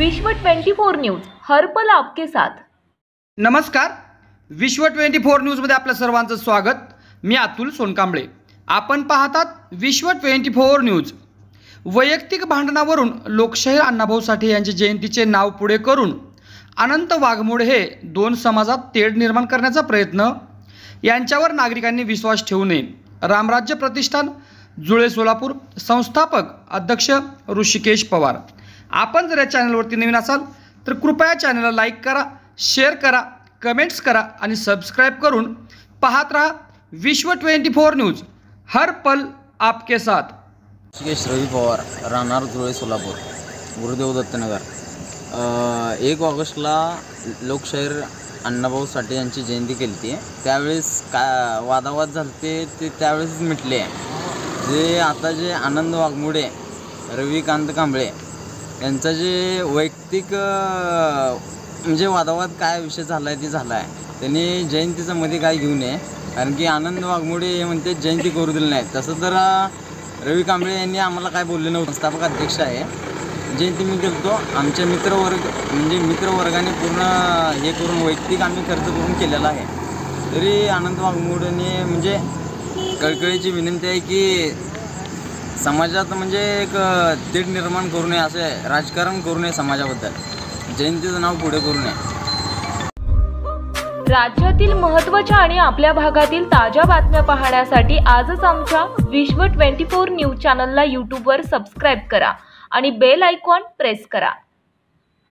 विश्व 24 न्यूज हर पल आपके साथ। नमस्कार, विश्व 24 न्यूज मध्ये आपल्या सर्वांचं स्वागत। मी अतुल सोनकांबळे। आपण पाहतात विश्व 24 न्यूज। वैयक्तिक भांडणावरून लोकशाहीर अण्णाभाऊ साठे यांची जयंतीचे नाव पुढे करून अनंत वाघमोडे हे दोन समाजात तेढ निर्माण करण्याचा प्रयत्न, यांच्यावर नागरिकांनी विश्वास ठेवू नये। रामराज्य प्रतिष्ठान जुळे सोलापूर संस्थापक अध्यक्ष ऋषिकेश पवार। आपण जर या चॅनलवरती नवीन असाल तर कृपया चॅनलला लाईक करा, शेअर करा, कमेंट्स करा आणि सबस्क्राइब करून पाहत रहा विश्व 24 न्यूज हर पल आपके साथ। ऋषिकेश रवी पवार, राहणार जुळे सोलापूर, गुरुदेव दत्तनगर। 1 ऑगस्टला लोकशाहीर अण्णाभाऊ साठे यांची जयंती केली होती। त्यावेळेस वादावाद झाले ते त्यावेळेस मिटले। जे आता जे आनंद वाघमोडे, रविकांत कांबळे यांचा जे वैयक्तिक म्हणजे वादावाद काय विषय झाला आहे ते झाला आहे। त्यांनी जयंतीचं मध्ये काय घेऊ नये, कारण की आनंद वाघमोडे हे म्हणते जयंती करू दिली नाही। तसं तर रवी कांबळे यांनी आम्हाला काय बोलले नव्हतं। संस्थापक अध्यक्ष आहे, जयंती मी केलतो। आमच्या मित्रवर्गाने पूर्ण हे करून वैयक्तिक आम्ही खर्च करून केलेला आहे। तरी आनंद वाघमोडेने म्हणजे कळकळीची विनंती आहे की समाजात म्हणजे एक तेढ निर्माण करू नये, असे राजकारण करू नये, समाजाबद्दल जयंतीचं नाव पुढे करू नये। राज्यातील महत्त्वाच्या आणि आपल्या भागातील ताज्या बातम्या पाहण्यासाठी आजच आमच्या विश्व 24 न्यूज चॅनलला YouTube वर सबस्क्राइब करा आणि बेल आयकॉन प्रेस करा।